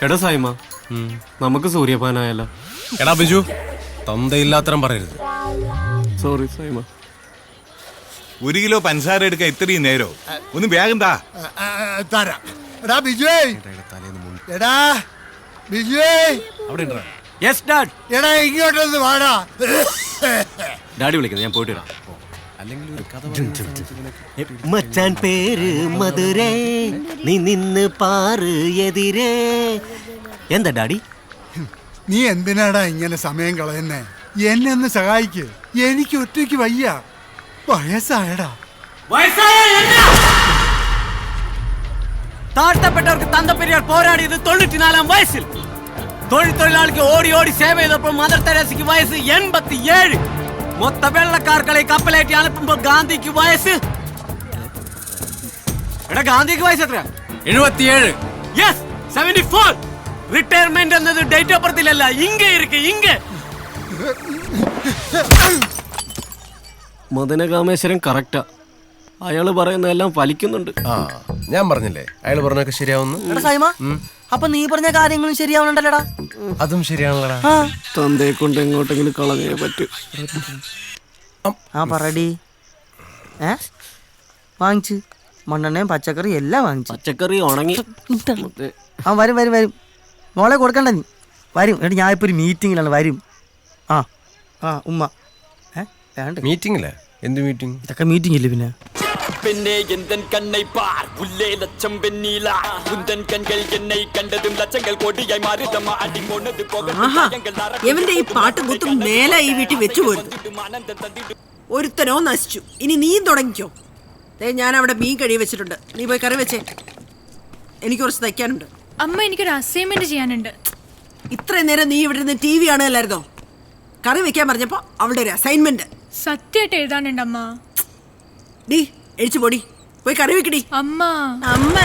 എടാ സൈമ, നമുക്ക് സൂര്യപാനായല്ലോ. എടാ ബിജു, തന്തയില്ലാത്തരം പറയരുത്. സോറി സൈമ. 1 കിലോ പഞ്ചസാര എടുക്കാൻ ഇത്രയും നേരോ? ഒന്ന് വേഗം താ. തരാം. എടാ ബിജുവേ, എടാ ബിജുവേ, അവിടെ ഉണ്ടെടാ. Yes dad. എടാ ഇങ്ങോട്ടൊന്ന് വാടാ. ഡാഡി വിളിക്കുന്നത്, ഞാൻ പോയിട്ട് വരാം. അല്ലെങ്കിൽ ഒരു കഥ മച്ചാൻ പേര് മധുരേ, നീ നിന്ന് പാറ് എതിരേ. എന്താ ഡാഡി? നീ എന്തിനാടാ ഇങ്ങനെ സമയം കളയുന്നേ? എന്നെ ഒന്ന് സഹായിക്ക്, എനിക്ക് ഒറ്റയ്ക്ക് വയ്യ. വയസ്സായടാ. താഴ്ത്തപ്പെട്ടവർക്ക് തന്തപ്പെരിയാർ പോരാടിയത് 94-ാം വയസ്സിൽ. തൊഴിലാളിക്ക് ഓടി ഓടി സേവ ചെയ്തപ്പോൾ മദർ തെരേസയ്ക്ക് വയസ്സ് 87. മൊത്ത വെള്ളക്കാർക്കളെ കപ്പലേറ്റി അனுப்புമ്പോൾ ഗാന്ധിക്ക് വയസ്സ്. എടാ ഗാന്ധിക്ക് വയസ്സ് എത്രയാ? 77. യെസ്, 74. റിട്ടയർമെന്റ് എന്നത് ഡേറ്റ് ഓഫ് ബർത്തിലല്ല, ഇങ്ങ ഇരിക്കെ ഇങ്ങ. മദനകാമേശ്വരൻ കറക്റ്റാ, അയാള് പറയുന്നതെല്ലാം ഫലിക്കുന്നുണ്ട്. ആ, ഞാൻ പറഞ്ഞില്ലേ അയാൾ പറഞ്ഞൊക്കെ ശരിയാവുന്നു. അപ്പൊ നീ പറഞ്ഞ കാര്യങ്ങളും ശരിയാവണുണ്ടല്ലോടാ. അതും ശരിയാണല്ലോടാ. തന്തയെ കൊണ്ട് എങ്ങോട്ടെങ്കിലും കളഞ്ഞേ പറ്റൂ. ആ പറടി. വാങ്ങിച്ച് മണ്ണെണ്ണയും പച്ചക്കറി എല്ലാം വാങ്ങിച്ചു. പച്ചക്കറി ഉണങ്ങി. ആ വരും വരും വരും. മോളെ കൊടുക്കണ്ട നീ. വരും. എന്നിട്ട് ഞാൻ ഇപ്പൊ ഒരു മീറ്റിങ്ങിലാണ്. വരും. ആ ആ ഉമ്മ വേണ്ട. മീറ്റിംഗില്ലേ? എന്ത് മീറ്റിംഗ്? ഇതൊക്കെ മീറ്റിംഗ് ഇല്ലേ പിന്നെ? பெண்ணே எந்தன் கண்ணை பார் உள்ளே லட்சம் வெண்ணீலா உந்தன் கண்கள் என்னை கண்டதும் லட்சங்கள் கோடியாய் மாறிதம்மா அடி போனது போக. എവന്റെ ഈ പാട്ടും കുത്തും മേലെ ഈ വീട്ടിൽ വെച്ചു പോരുത്. ഒരുത്തനോ നശിച്ചു. ഇനി നീയും തുടങ്ങിക്കോ. ഞാൻ അവിടെ മീൻ കഴിയ വെച്ചിട്ടുണ്ട്, നീ പോയി കറി വെച്ചേ. എനിക്ക് കുറച്ച് തയ്ക്കാനുണ്ട്. അമ്മ, എനിക്കൊരു അസൈൻമെന്റ് ചെയ്യാനുണ്ട്. ഇത്രയും നേരം നീ ഇവിടെ നിന്ന് TV കാണുകയല്ലായിരുന്നോ? കറി വെക്കാൻ പറഞ്ഞപ്പോ അവളുടെ ഒരു അസൈൻമെന്റ്. സത്യമായിട്ട് എഴുതാനുണ്ട് അമ്മ. ഡീ എഴിച്ചു പൊടി, പോയി കറി വെക്കടി. അമ്മ അമ്മ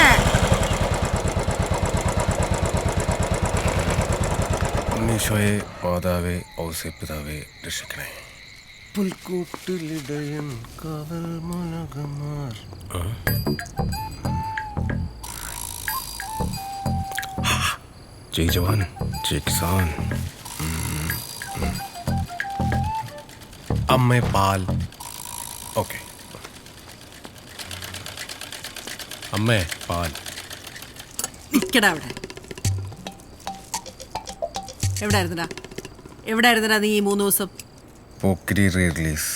ഉണ്ണീശോയെ മാതാവേ ഔസേ പിതാവേ രക്ഷിക്കണേ. പുൽക്കൂട്ടിലിടയൻ കാവൽ മുലകമാർ. ജയ് ജവാൻ ജയ് കിസാൻ. അമ്മേ പാൽ. ഓക്കെ, അമ്മേ പാൽ. നിക്കടാ അവിടെ. എവിടായിരുന്നടാ നീ ഈ 3 ദിവസം? പോക്കിരി റിലീസ്.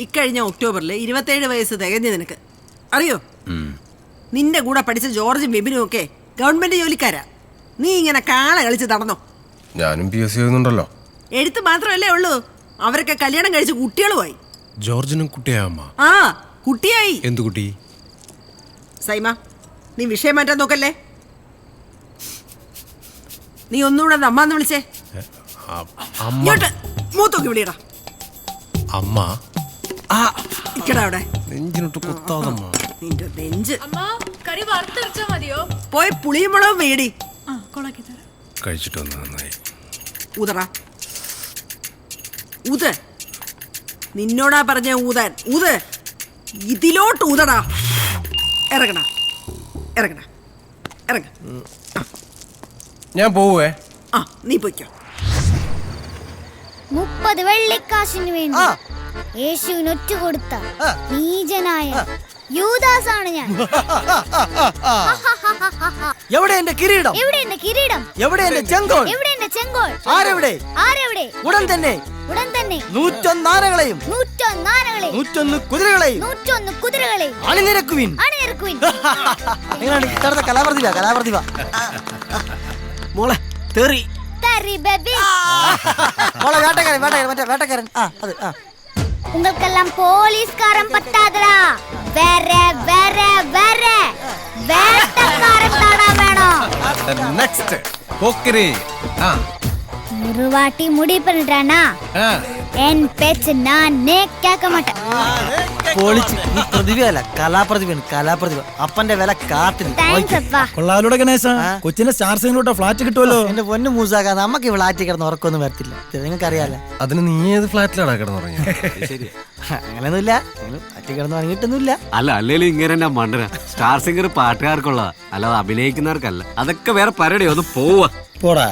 ഇക്കഴിഞ്ഞ ഒക്ടോബറിൽ 27 വയസ്സ് തികഞ്ഞു നിനക്ക്, അറിയോ? നിന്റെ കൂടെ പഠിച്ച ജോർജും ബിബിനും ഒക്കെ ഗവൺമെന്റ് ജോലിക്കാരാ. നീ ഇങ്ങനെ കാള കളിച്ച് നടന്നോ? ഞാനും PSC ചെയ്യുന്നുണ്ടല്ലോ. എഴുത്ത് മാത്രമല്ലേ ഉള്ളൂ, അവരൊക്കെ കല്യാണം കഴിച്ച് കുട്ടികളുമായി. ജോർജിനും കുട്ടിയാമ്മ. ആ കുട്ടിയായി. എന്തു കുട്ടി? സൈമ, നീ വിഷയം മാറ്റാൻ നോക്കല്ലേ. നീ ഒന്നുകൂടെ അമ്മാന്ന് വിളിച്ചേ. ഇങ്ങോട്ട് മൂത്തൊക്കെ വിളിയടാ. അമ്മ ഇക്കടാ അവിടെ. നെഞ്ചിനോട്ട് കുത്താതമ്മ. നിന്റെ നെഞ്ച്. അമ്മ, കറി വറുത്തരച്ചാ മതിയോ? പോയി പുളിയും മുളകും വേടി. ആ, കൊളാക്കി തരാം. കഴിച്ചിട്ട് വന്ന് നന്നായി. ഊതറാ, ഊത്. നിന്നോടാ പറഞ്ഞ ഊതാൻ. ഊത്, ഇതിലോട്ട് ഊതടാ. ഇറങ്ങണ ഇറങ്ങണ ഇറങ്ങ. ഞാൻ പോവേ. ആ, നീ പൊയ്ക്കോ. 30 വെള്ളിക്കാശിന് വേണ്ടി യേശുവിന് ഒറ്റ കൊടുത്ത നീചനായ യൂദാസാണ് ഞാൻ. എവിടെ എന്റെ കിരീടം? എവിടെ എന്റെ കിരീടം? എവിടെ എന്റെ ചെങ്കോൾ? എവിടെ എന്റെ ചെങ്കോൾ? ആരെവിടെ? ആരെവിടെ? ഉടൻ തന്നെ 101 ആനകളെയും 101 കുതിരകളെയും 101 കുതിരകളെയും അണിനിരക്കുവിൻ. എങ്ങനെയാണ് കലാപ്രതിഭ? മോളെ തെറി. മോളെ വേട്ടക്കാരൻ. അത് உங்களுக்கெல்லாம் போலீஸ்காரன் பத்தாதடா, வேற வேற வேற வேட்டக்காரன் தாடா வேணும். നെക്സ്റ്റ് പോക്കിരി. ஒரு வாட்டி முடிவு பண்ணிட்டானா என் பேச்சு நானே கேட்க மாட்டேன். പൊളിച്ച്. നീ പ്രതിഭയല്ല, കലാപ്രതിഭയാണ്, കലാപ്രതിഭ. അപ്പന്റെ വില കാത്തിന്. താങ്ക്സ് അപ്പാ. കൊള്ളാലൂടെ ഗണേശ, കൊച്ചിന്റെ സ്റ്റാർ സൈനിലോട്ടോ ഫ്ലാറ്റ് കിട്ടുമല്ലോ. എന്റെ പൊന്നു മൂസാക്ക, നമുക്ക് ഫ്ലാറ്റിൽ കിടന്ന് ഉറക്കൊന്നും വരത്തില്ല, നിങ്ങൾക്ക് അറിയാലോ. അതിന് നീ ഏത് ഫ്ലാറ്റിലാടാ കിടന്നുറങ്ങിയ? അങ്ങനെയൊന്നുമില്ല, ഫ്ലാറ്റിൽ കിടന്ന് ഉറങ്ങിയിട്ടൊന്നുമില്ല. അല്ല അല്ലേലും ഇങ്ങനെ തന്നെ മണ്ടന. സ്റ്റാർ സിംഗർ പാട്ടുകാർക്കുള്ള, അല്ലാതെ അഭിനയിക്കുന്നവർക്കല്ല. അതൊക്കെ വേറെ പരിപാടി, ഒന്ന് പോവാ. പോടാ,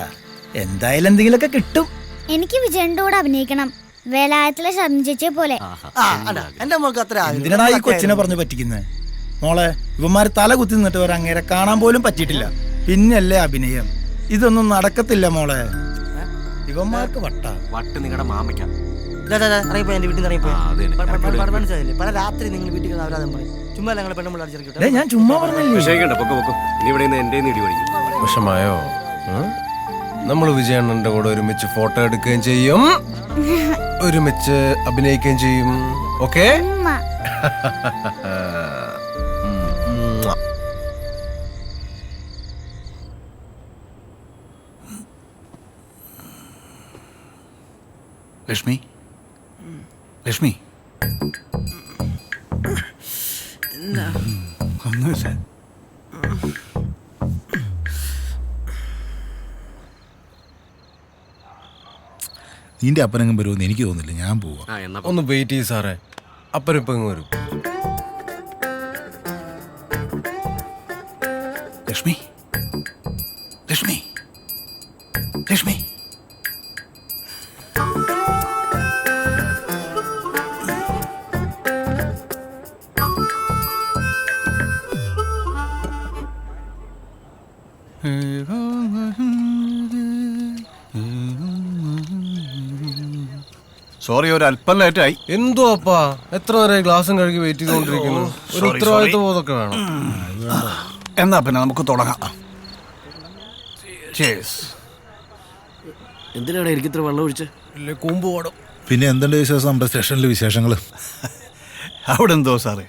എന്തായാലും എന്തെങ്കിലുമൊക്കെ കിട്ടും. എനിക്ക് വിജയന്റെ കൂടെ അഭിനയിക്കണം, വേലായത്തിലെ ശബ്ദിച്ചേ പോലെ. എന്റെ മോൾക്ക് അത്ര എന്തിനാ ഈ കൊച്ചിനെ പറഞ്ഞു പറ്റിക്കുന്നേ? മോളെ, ഇവന്മാര് തല കുത്തി നിന്നിട്ട് വരെ അങ്ങേരെ കാണാൻ പോലും പറ്റിയിട്ടില്ല, പിന്നല്ലേ അഭിനയം? ഇതൊന്നും നടക്കത്തില്ല മോളെ, ഇവന്മാർക്ക് വട്ട് നിങ്ങളുടെ മാമയ്ക്കാം. ഇറങ്ങിപ്പോ എന്റെ വീട്ടിൽ നിന്ന് ഇറങ്ങിപ്പോ. ആ, അത് തന്നെ. മനസ്സിലായില്ലേ, പല രാത്രി നിങ്ങൾ വീട്ടിൽ കിടന്ന് അവരാധം പറയും. ചുമ്മാ ഞങ്ങളെ പെണ്ണുമ്പോൾ അടിച്ചിറക്കി. ഞാൻ ചുമ്മാ പറഞ്ഞില്ലേ. വിഷയിക്കണ്ട, പൊക്കെ പൊക്കും. ഇനി ഇവിടെ നിന്ന് എന്റെ ഇടി പഠിക്കും. വിഷമായോ? നമ്മൾ വിജയണ്ണന്റെ കൂടെ ഒരുമിച്ച് ഫോട്ടോ എടുക്കുകയും ചെയ്യും, ഒരുമിച്ച് അഭിനയിക്കുകയും ചെയ്യും. ഓക്കെ? ഉമ്മ. ലക്ഷ്മി, ലക്ഷ്മി, ഒന്നുമില്ല. നിന്റെ അപ്പനെങ്ങും വരുമെന്ന് എനിക്ക് തോന്നുന്നില്ല, ഞാൻ പോവാ. ഒന്ന് വെയിറ്റ് ചെയ്യ് സാറേ, അപ്പനിപ്പോ ഇങ്ങ് വരും. ലക്ഷ്മി, ലക്ഷ്മി, ലക്ഷ്മി. സോറി, ഒരു അല്പം ലേറ്റായി. എന്തോ അപ്പാ, എത്ര നേരം ഗ്ലാസും കഴുകി വെയിറ്റ് ചെയ്തോണ്ടിരിക്കുന്നു? ഒരു ഉത്തരവാദിത്വ ബോധമൊക്കെ വേണം. എന്നാ പിന്നെ നമുക്ക് തുടങ്ങാം. എന്തിനാണ് എനിക്ക് ഇത്ര വെള്ളം ഒഴിച്ച്? ഇല്ലേ കൂമ്പ് പാടും. പിന്നെ എന്തുണ്ട് വിശേഷം നമ്മുടെ സ്റ്റേഷനിലെ വിശേഷങ്ങൾ? അവിടെ എന്തോ സാറേ,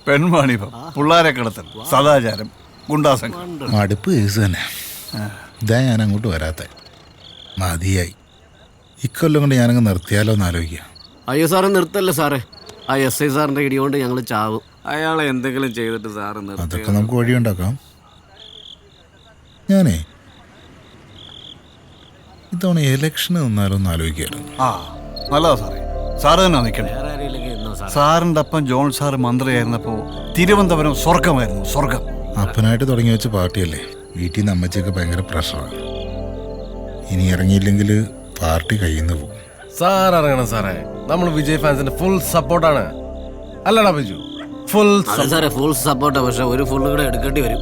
പെൺവാണിഭം, പിള്ളാരെ കിടത്തൽ, സദാചാരം, ഗുണ്ടാസംഘം. മടുപ്പ് കേസ് തന്നെ. ഇതാ ഞാൻ അങ്ങോട്ട് വരാത്ത, മതിയായി. ഇക്കൊല്ലം കൊണ്ട് ഞാനങ്ങ് നിർത്തിയാലോ എന്ന് ആലോചിക്കുക. അയ്യോ സാറ് നിർത്തല്ലേ സാറേ, ആ എസ് ഐ സാറിന്റെ ഇടികൊണ്ട് ഞങ്ങൾ ചാവും. അയാളെ എന്തെങ്കിലും ചെയ്തിട്ട് സാറ് അതൊക്കെ നമുക്ക് വഴിയുണ്ടാക്കാം. ഞാനേ ഇത്തവണ ഇലക്ഷന് നിന്നാലോ എന്ന് ആലോചിക്കായിരുന്നു. ആ, നല്ലതാ സാറേ, സാറ് തന്നെ നിൽക്കണേ. സാറിൻ്റെ അപ്പം ജോൺ സാറ് മന്ത്രിയായിരുന്നപ്പോൾ തിരുവനന്തപുരം സ്വർഗമായിരുന്നു, സ്വർഗം. അപ്പനായിട്ട് തുടങ്ങി വെച്ച പാർട്ടിയല്ലേ, വീട്ടിൽ നിന്ന് അമ്മച്ചൊക്കെ ഭയങ്കര പ്രഷറാണ്. ഇനി ഇറങ്ങിയില്ലെങ്കിൽ പാർട്ടി കയ്യിൽ നിന്ന് പോകും. സാർ ഇറങ്ങണം സാറേ, നമ്മൾ വിജയ് ഫാൻസിന്റെ ഫുൾ സപ്പോർട്ടാണ്. അല്ലടാ ബിജു? ഫുൾ സാറേ, ഫുൾ സപ്പോർട്ടാ, പക്ഷെ ഒരു ഫുള്ള് കൂടെ എടുക്കേണ്ടി വരും.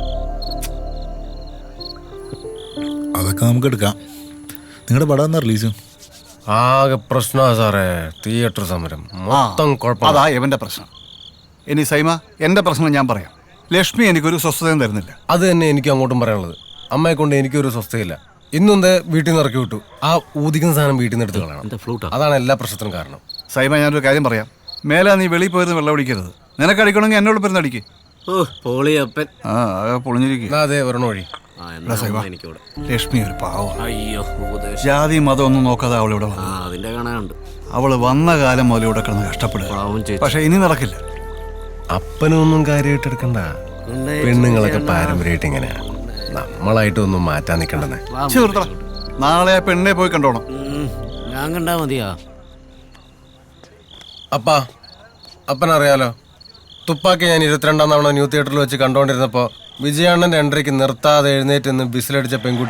അതൊക്കെ നമുക്ക് എടുക്കാം. നിങ്ങളുടെ പടം എന്നാ റിലീസ്? ആകെ പ്രശ്നമാണ് സാറേ, തിയേറ്റർ സമരം മൊത്തം കുഴപ്പം. അതാ എവന്റെ പ്രശ്നം. ഇനി സൈമ, എന്റെ പ്രശ്നം ഞാൻ പറയാം. ലക്ഷ്മി എനിക്കൊരു സ്വസ്ഥതയും തരുന്നില്ല. അത് തന്നെ എനിക്ക് അങ്ങോട്ടും പറയാനുള്ളത്. അമ്മയെ കൊണ്ട് എനിക്കൊരു സ്വസ്ഥയില്ല. ഇന്നെന്ത് വീട്ടിൽ നിന്ന് ഇറക്കി വിട്ടു, ആ ഊതിക്കുന്ന സാധനം വീട്ടിൽ നിന്ന് എടുത്ത് കളയണം. അതാണ് എല്ലാ പ്രശ്നത്തിനും കാരണം. സൈമ, ഞാനൊരു കാര്യം പറയാം. മേലെ നീ വെളിയിൽ പോയിരുന്ന് വെള്ളം അടിക്കരുത്. നിനക്ക് അടിക്കണമെങ്കിൽ എന്നോട് പേരുന്ന് അടിക്ക്. ആ, പൊളിഞ്ഞിരിക്കും. അതെ, ഒരെണ്ണം വഴി. ലക്ഷ്മി ഒരു പാവം. അയ്യോ, ജാതി മതം ഒന്നും നോക്കാതെ അവളിവിടെ വന്നു. അതിന്റെ കാണാനുണ്ട്. അവള് വന്ന കാലം മുതൽ ഇവിടെ കിടന്ന് കഷ്ടപ്പെടുക. പക്ഷെ ഇനി നടക്കില്ല. അപ്പനൊന്നും കാര്യമായിട്ട് എടുക്കണ്ട. പെണ്ണുങ്ങളൊക്കെ പാരമ്പര്യമായിട്ട് ഇങ്ങനെയാ, നമ്മളായിട്ടൊന്നും മാറ്റാൻ നിൽക്കണ്ടെന്നേ. നാളെ ആ പെണ്ണെ പോയി കണ്ടോണം. ഞാൻ കണ്ടാ മതിയാ. അപ്പനറിയാലോ, തുപ്പാക്കി ഞാൻ 22-ാം തവണ ന്യൂ തിയേറ്ററിൽ വെച്ച് കണ്ടോണ്ടിരുന്നപ്പോ വിജയാണ്ണന്റെ എൻട്രിക്ക് നിർത്താതെ എഴുന്നേറ്റ് നിന്ന് ബിസിലടിച്ച പെൺകുട്ടി